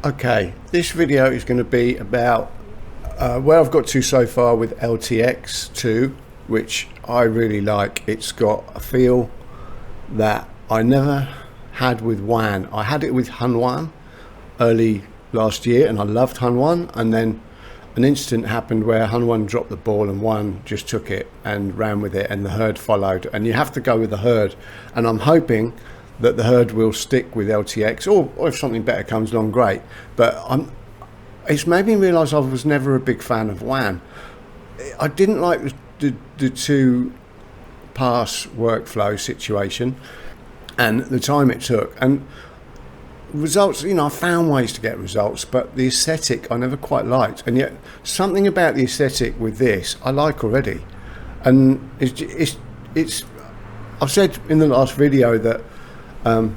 Okay, this video is going to be about where I've got to so far with LTX2, which I really like. It's got a feel that I never had with WAN. I had it with Hunwan early last year and I loved Hunwan, and then an incident happened where Hunwan dropped the ball and WAN just took it and ran with it, and the herd followed, and you have to go with the herd, and I'm hoping that the herd will stick with LTX, or if something better comes along, great. But it's made me realise I was never a big fan of WAN. I didn't like the two pass workflow situation and the time it took, and results, you know, I found ways to get results, but the aesthetic I never quite liked, and yet something about the aesthetic with this I like already. And it's I've said in the last video that you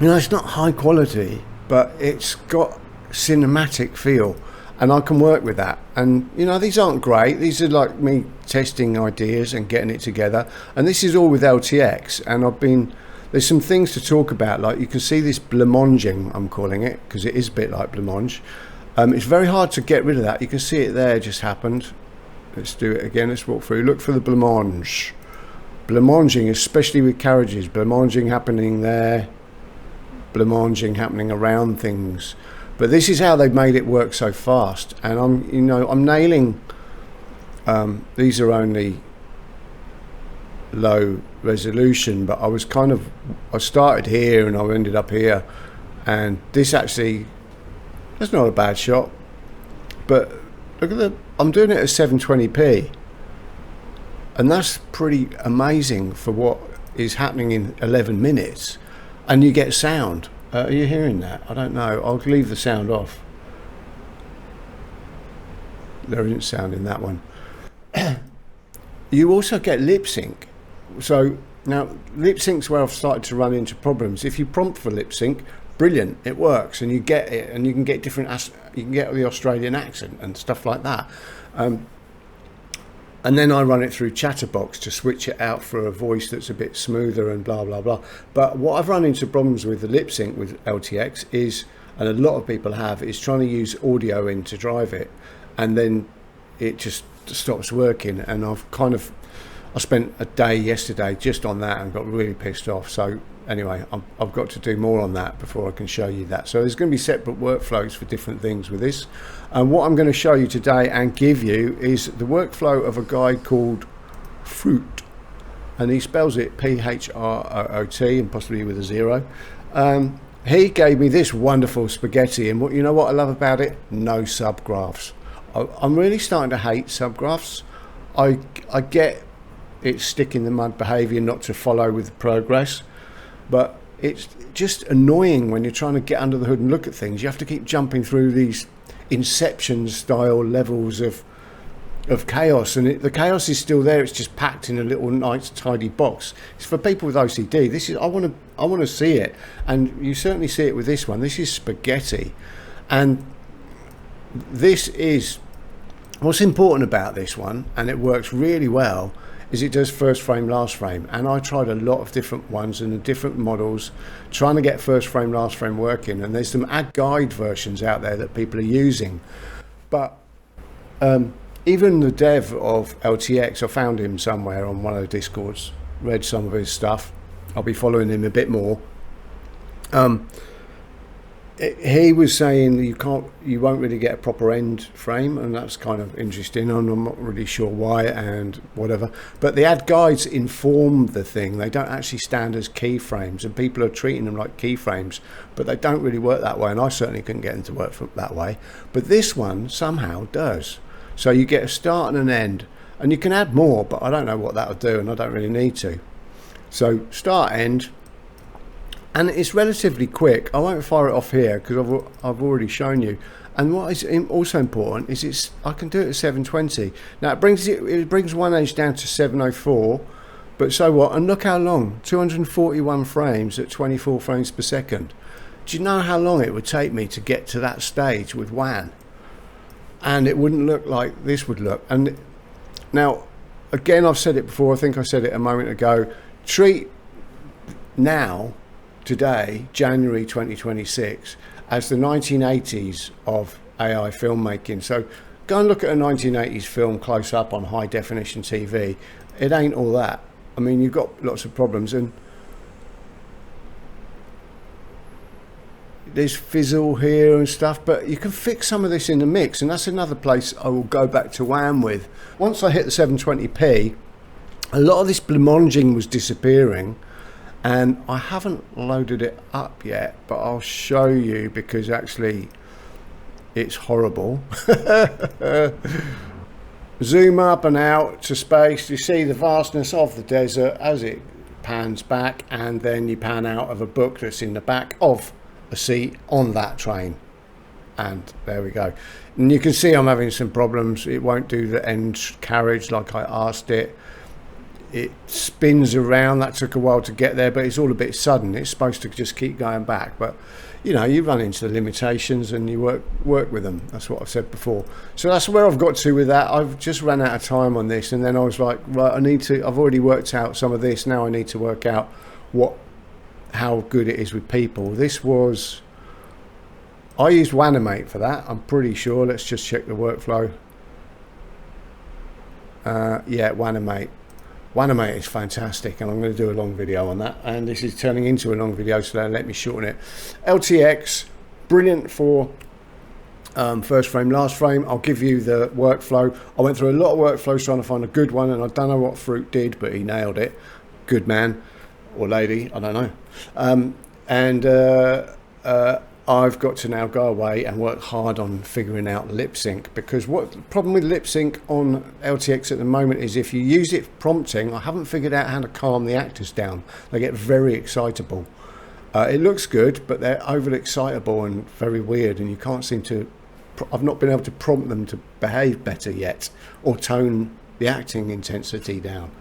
know, it's not high quality, but it's got cinematic feel, and I can work with that. And you know, these aren't great, these are like me testing ideas and getting it together, and this is all with LTX. And there's some things to talk about, like you can see this Blancmanging, I'm calling it, because it is a bit like Blancmange. It's very hard to get rid of that. You can see it there, just happened. Let's do it again, let's walk through, look for the Blancmange. Blancmanging, especially with carriages, Blancmanging happening there, Blancmanging happening around things. But this is how they've made it work so fast, and I'm nailing. These are only low resolution, but I started here and I ended up here, and this actually, that's not a bad shot. But look at I'm doing it at 720p. And that's pretty amazing for what is happening in 11 minutes. And you get sound. Are you hearing that? I don't know. I'll leave the sound off. There isn't sound in that one. You also get lip sync. So now lip sync's where I've started to run into problems. If you prompt for lip sync, brilliant, it works, and you get it, and you can get you can get the Australian accent and stuff like that. And then I run it through Chatterbox to switch it out for a voice that's a bit smoother and blah, blah, blah. But what I've run into problems with the lip sync with LTX is, and a lot of people have, is trying to use audio in to drive it, and then it just stops working. And I spent a day yesterday just on that and got really pissed off. So anyway, I've got to do more on that before I can show you that. So there's going to be separate workflows for different things with this. And what I'm going to show you today and give you is the workflow of a guy called Fruit, and he spells it P-H-R-O-O-T, and possibly with a 0. He gave me this wonderful spaghetti, and you know what I love about it? No subgraphs. I'm really starting to hate subgraphs. I get it's stick in the mud behavior not to follow with progress, but it's just annoying when you're trying to get under the hood and look at things. You have to keep jumping through these Inception style levels of chaos, and the chaos is still there, it's just packed in a little nice tidy box. It's for people with OCD. This is, I want to see it, and you certainly see it with this one. This is spaghetti, and this is what's important about this one, and it works really well, is it does first frame, last frame. And I tried a lot of different ones and the different models trying to get first frame, last frame working, and there's some ad guide versions out there that people are using. But even the dev of LTX, I found him somewhere on one of the Discords, read some of his stuff, I'll be following him a bit more. He was saying you won't really get a proper end frame, and that's kind of interesting, and I'm not really sure why and whatever. But the ad guides inform the thing. They don't actually stand as keyframes, and people are treating them like keyframes, but they don't really work that way, and I certainly couldn't get them to work that way. But this one somehow does. So you get a start and an end, and you can add more, but I don't know what that'll do, and I don't really need to. So start, end. And it's relatively quick. I won't fire it off here because I've already shown you. And what is also important is I can do it at 720. Now it brings one edge down to 704, but so what? And look how long, 241 frames at 24 frames per second. Do you know how long it would take me to get to that stage with WAN? And it wouldn't look like this would look. And now, again, I've said it before, I think I said it a moment ago, treat now today, January 2026, as the 1980s of AI filmmaking. So go and look at a 1980s film close up on high definition TV. It ain't all that. I mean, you've got lots of problems, and there's fizzle here and stuff, but you can fix some of this in the mix, and that's another place I will go back to WAN with. Once I hit the 720p, a lot of this Blancmanging was disappearing, and I haven't loaded it up yet, but I'll show you, because actually it's horrible. Zoom up and out to space, you see the vastness of the desert as it pans back, and then you pan out of a book that's in the back of a seat on that train, and there we go. And you can see I'm having some problems. It won't do the end carriage like I asked it. It spins around. That took a while to get there, but it's all a bit sudden. It's supposed to just keep going back, but you know, you run into the limitations and you work with them. That's what I've said before. So that's where I've got to with that. I've just ran out of time on this, and then I was like, right, I've already worked out some of this. Now I need to work out how good it is with people. I used Wanimate for that, I'm pretty sure. Let's just check the workflow. Yeah, Wanimate is fantastic, and I'm going to do a long video on that, and this is turning into a long video, so let me shorten it. LTX, brilliant for first frame, last frame. I'll give you the workflow. I went through a lot of workflows trying to find a good one, and I don't know what Fruit did, but he nailed it. Good man or lady, I don't know. I've got to now go away and work hard on figuring out lip sync, because what the problem with lip sync on LTX at the moment is if you use it prompting, I haven't figured out how to calm the actors down. They get very excitable. It looks good, but they're overly excitable and very weird, and you can't seem to, I've not been able to prompt them to behave better yet, or tone the acting intensity down.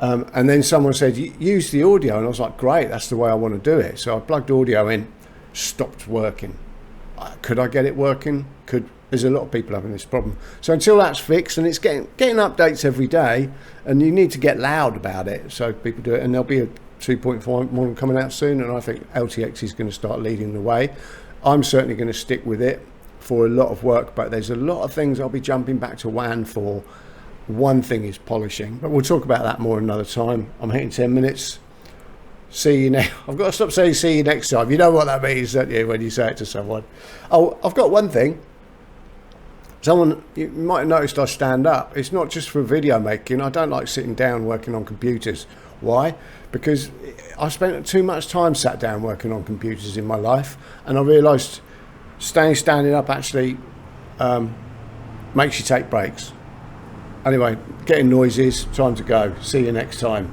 And then someone said, use the audio, and I was like, great, that's the way I want to do it. So I plugged audio in, stopped working. Could I get it working? There's a lot of people having this problem. So until that's fixed, and it's getting updates every day, and you need to get loud about it so people do it, and there'll be a 2.5 model coming out soon, and I think LTX is going to start leading the way. I'm certainly going to stick with it for a lot of work, but there's a lot of things I'll be jumping back to WAN for. One thing is polishing, but we'll talk about that more another time. I'm hitting 10 minutes. See you next. I've got to stop saying see you next time. You know what that means, don't you, when you say it to someone? Oh, I've got one thing. You might have noticed I stand up. It's not just for video making. I don't like sitting down working on computers. Why? Because I spent too much time sat down working on computers in my life, and I realised standing up actually makes you take breaks. Anyway, getting noises, time to go. See you next time.